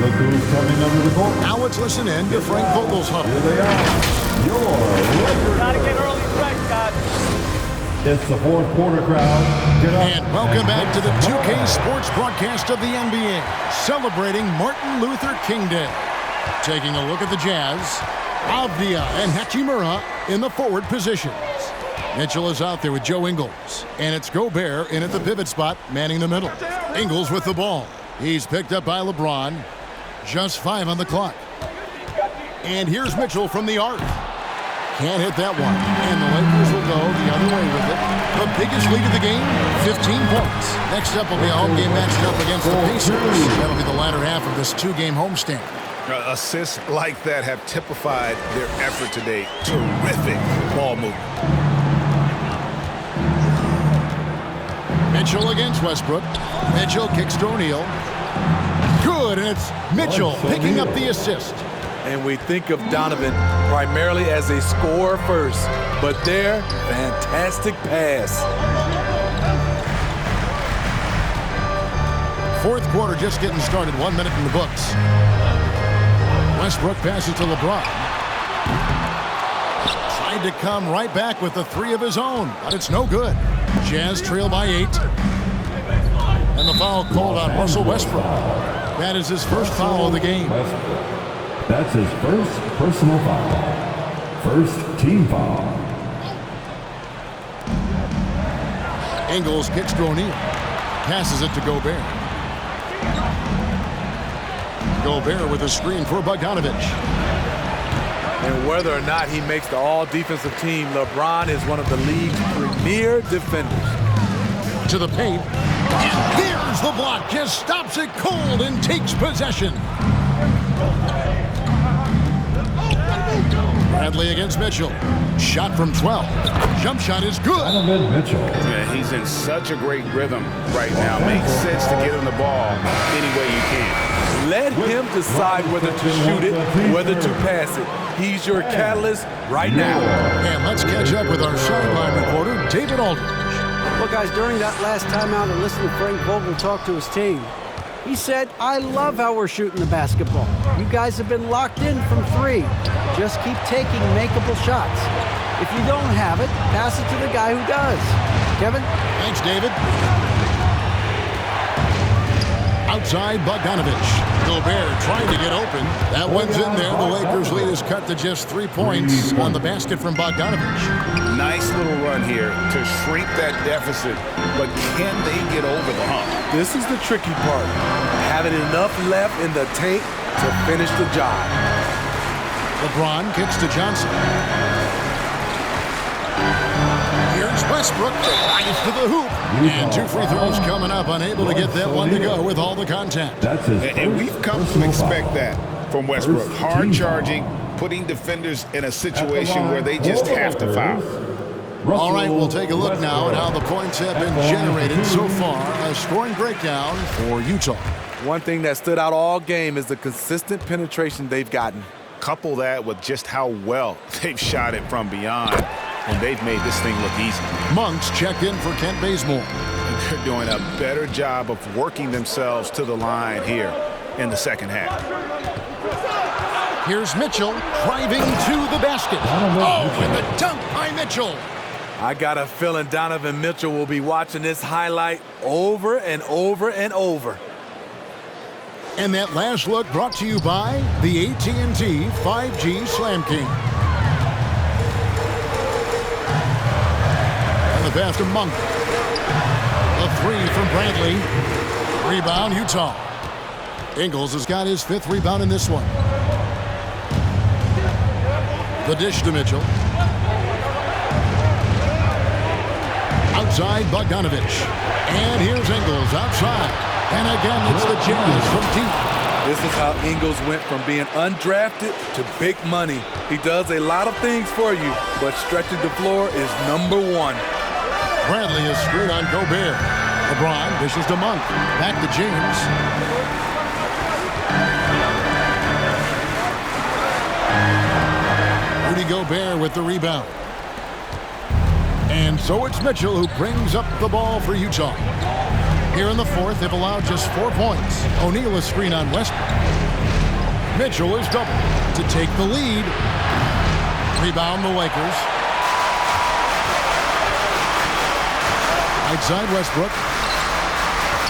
Look who's coming under the court. Now let's listen in to Frank Vogel's huddle. Here they are. Your Lakers. Gotta get early stretch, Scott. It's the fourth quarter crowd. Get up. And welcome back to the 2K Sports broadcast of the NBA, celebrating Martin Luther King Day. Taking a look at the Jazz, Avdia and Hachimura in the forward positions. Mitchell is out there with Joe Ingles, and it's Gobert in at the pivot spot, manning the middle. Ingles with the ball. He's picked up by LeBron. Just 5 on the clock. And here's Mitchell from the arc. Can't hit that one. And the Lakers will go the other way with it. The biggest lead of the game, 15 points. Next up will be a home game matched up against the Pacers. That'll be the latter half of this 2-game homestand. Assists like that have typified their effort today. Terrific ball movement. Mitchell against Westbrook. Mitchell kicks to O'Neal. Good, and it's Mitchell picking up the assist. And we think of Donovan primarily as a scorer first, but there, fantastic pass. Fourth quarter just getting started, 1 minute in the books. Westbrook passes to LeBron. Tried to come right back with the 3 of his own, but it's no good. Jazz trail by 8. And the foul called on Russell Westbrook. That is his first foul of the game. That's his first personal foul. First team foul. Ingles kicks to O'Neal. Passes it to Gobert. Gobert with a screen for Bogdanovic. And whether or not he makes the all-defensive team, LeBron is one of the league's premier defenders. To the paint. And there's the block. Just stops it cold and takes possession. Bradley against Mitchell. Shot from 12. Jump shot is good. Donovan Mitchell. Yeah, he's in such a great rhythm right now. Makes sense to get him the ball any way you can. Let him decide whether to shoot it, whether to pass it. He's your catalyst right now. And let's catch up with our sideline reporter, David Aldridge. Well, guys, during that last timeout and listening to Frank Vogel talk to his team, he said, I love how we're shooting the basketball. You guys have been locked in from 3. Just keep taking makeable shots. If you don't have it, pass it to the guy who does. Kevin? Thanks, David. Outside, Bogdanovic. Gobert trying to get open. That one's in there. The Lakers' lead is cut to just 3 points on the basket from Bogdanovic. Nice little run here to shrink that deficit, but can they get over the hump? This is the tricky part. Having enough left in the tank to finish the job. LeBron kicks to Johnson. Here's Westbrook, drives to the hoop. And 2 free throws coming up, unable to get that one to go with all the contact. That's his And we've come to expect that from Westbrook. Hard charging, putting defenders in a situation where they just have to foul. All right, we'll take a look now at how the points have been generated so far. A scoring breakdown for Utah. One thing that stood out all game is the consistent penetration they've gotten. Couple that with just how well they've shot it from beyond, and they've made this thing look easy. Monks checked in for Kent Bazemore. And they're doing a better job of working themselves to the line here in the second half. Here's Mitchell driving to the basket. Oh, and the dunk by Mitchell. I got a feeling Donovan Mitchell will be watching this highlight over and over and over. And that last look brought to you by the AT&T 5G Slam King. And the pass to Monk. A 3 from Bradley. Rebound, Utah. Ingles has got his 5th rebound in this one. The dish to Mitchell. Outside, Bogdanovic. And here's Ingles outside. And again, it's the Jazz from deep. This is how Ingles went from being undrafted to big money. He does a lot of things for you, but stretching the floor is number 1. Bradley is screwed on Gobert. LeBron dishes to Monk. Back to James. Rudy Gobert with the rebound. And so it's Mitchell who brings up the ball for Utah. Here in the fourth, they've allowed just 4 points. O'Neal is screen on Westbrook. Mitchell is doubled to take the lead. Rebound the Lakers. Right side Westbrook.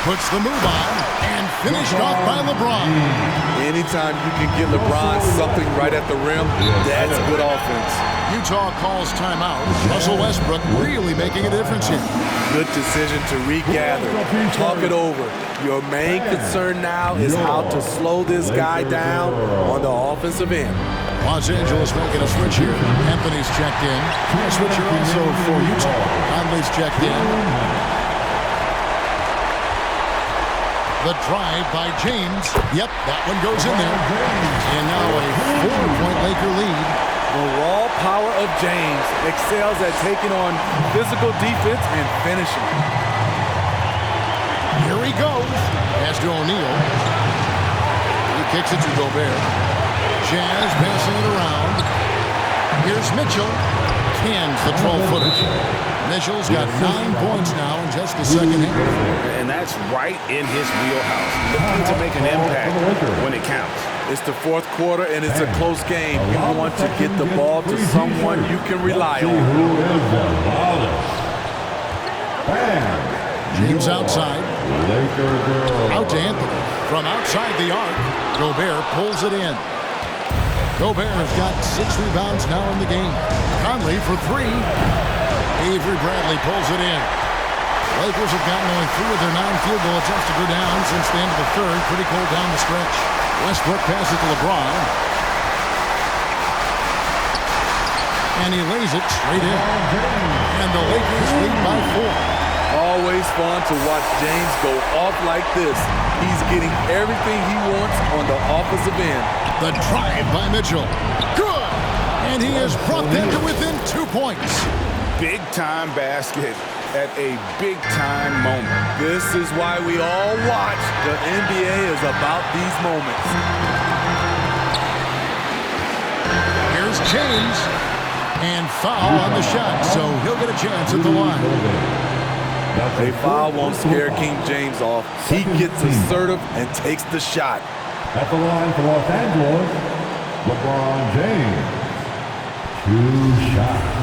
Puts the move on and finished off by LeBron. Anytime you can get LeBron something right at the rim, that's good offense. Utah calls timeout. Russell Westbrook really making a difference here. Good decision to regather. Talk it over. Your main concern now is how to slow this guy down on the offensive end. Los Angeles making a switch here. Anthony's checked in. A switcher also for Utah. Conley's checked in. The drive by James. Yep, that one goes in there. And now a 4-point Laker lead. The raw power of James excels at taking on physical defense and finishing. Here he goes. Pass to O'Neal. He kicks it to Gobert. Jazz passing it around. Here's Mitchell. Cans the 12-footer. Mitchell's got 9 points now in just the second half. And that's right in his wheelhouse. Looking to make an impact when it counts. It's the fourth quarter, and it's a close game. You want to get the ball to someone you can rely on. James outside. Out to Anthony. From outside the arc, Gobert pulls it in. Gobert has got 6 rebounds now in the game. Conley for 3. Avery Bradley pulls it in. Lakers have gotten only 3 of their 9 field goal attempts to go down since the end of the third. Pretty cold down the stretch. Westbrook passes to LeBron. And he lays it straight in. And the Lakers lead by 4. Always fun to watch James go off like this. He's getting everything he wants on the offensive end. The drive by Mitchell. Good! And he has brought them to within 2 points. Big-time basket at a big-time moment. This is why we all watch. The NBA is about these moments. Here's James. And foul on the shot, so he'll get a chance at the line. A foul won't scare King James off. He gets assertive and takes the shot. At the line for Los Angeles, LeBron James. 2 shots.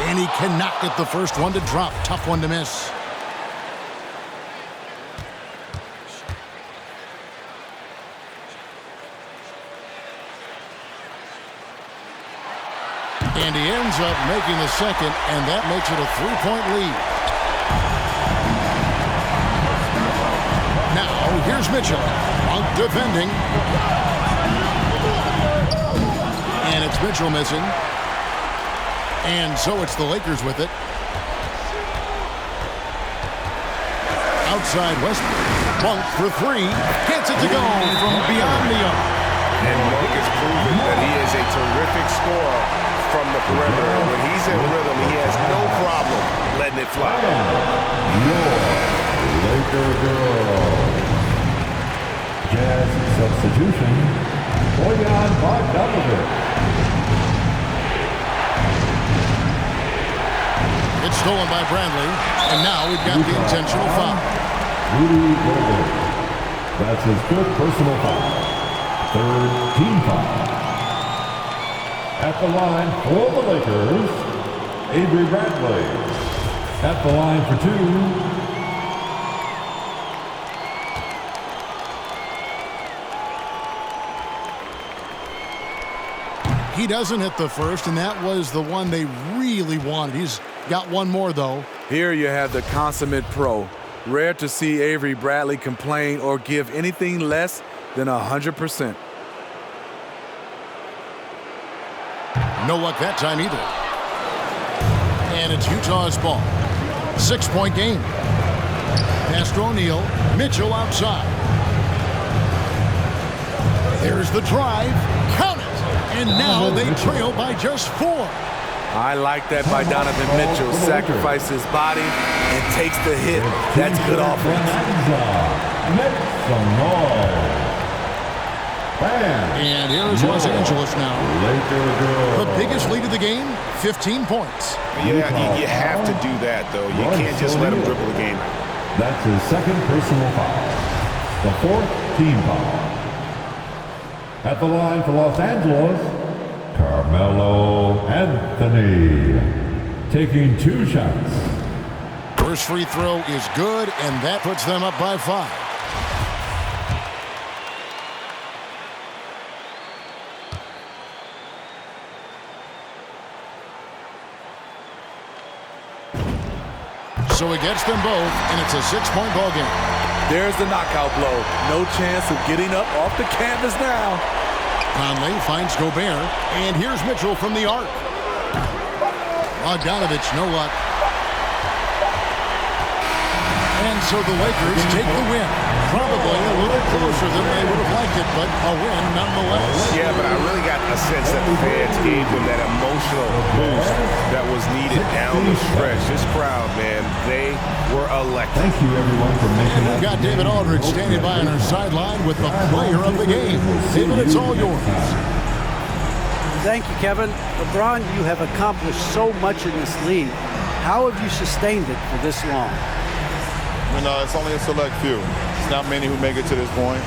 And he cannot get the first one to drop. Tough one to miss. And he ends up making the second, and that makes it a 3-point lead. Now, here's Mitchell. Monk defending. And it's Mitchell missing. And so it's the Lakers with it. Outside Westbrook. Monk for 3. Gets it to go from beyond the arc. And Monk has proven that he is a terrific scorer from the perimeter. When he's in rhythm, he has no problem letting it fly. Your Laker girl. Jazz substitution. Bojan Bogdanovic. It's stolen by Bradley, and now we've got the intentional foul. Rudy Gobert. That's his 5th personal foul. 3rd team foul. At the line for the Lakers, Avery Bradley. At the line for 2. He doesn't hit the first, and that was the one they really wanted. He's got one more, though. Here you have the consummate pro. Rare to see Avery Bradley complain or give anything less than 100%. No luck that time either. And it's Utah's ball. 6-point game. Pass to O'Neal. Mitchell outside. There's the drive. Count it. And now they trail by just 4. I like that by Donovan Mitchell. Sacrifices his body and takes the hit. That's good offense. Make some noise. Bam. And here's Los Angeles now. Laker girl. The biggest lead of the game, 15 points. Yeah, you have to do that, though. You can't just let him dribble the game. That's his second personal foul. The fourth team foul. At the line for Los Angeles, Carmelo Anthony. Taking 2 shots. First free throw is good, and that puts them up by 5. So he gets them both, and it's a 6-point ball game. There's the knockout blow. No chance of getting up off the canvas now. Conley finds Gobert, and here's Mitchell from the arc. Bogdanovich, no luck. And so the Lakers take the win. Probably a little closer than they would have liked it, but a win nonetheless. Yeah, but I really got a sense that the fans gave them that emotional boost that was needed down the stretch. This crowd, man, they were electric. Thank you, everyone, for making We've got David Aldridge standing by on our sideline with the player of the game. David, it's all yours. Thank you, Kevin. LeBron, you have accomplished so much in this league. How have you sustained it for this long? It's only a select few. It's not many who make it to this point,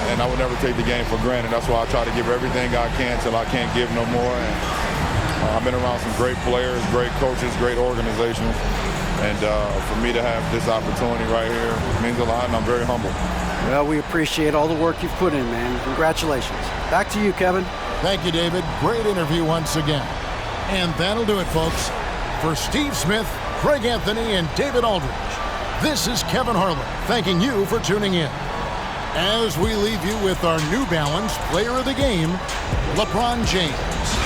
and I would never take the game for granted. That's why I try to give everything I can till I can't give no more. And I've been around some great players, great coaches, great organizations, and for me to have this opportunity right here means a lot, and I'm very humble. Well, we appreciate all the work you've put in, man. Congratulations. Back to you, Kevin. Thank you, David. Great interview once again. And that'll do it, folks. For Steve Smith, Craig Anthony, and David Aldridge, this is Kevin Harlan thanking you for tuning in. As we leave you with our New Balance Player of the Game, LeBron James.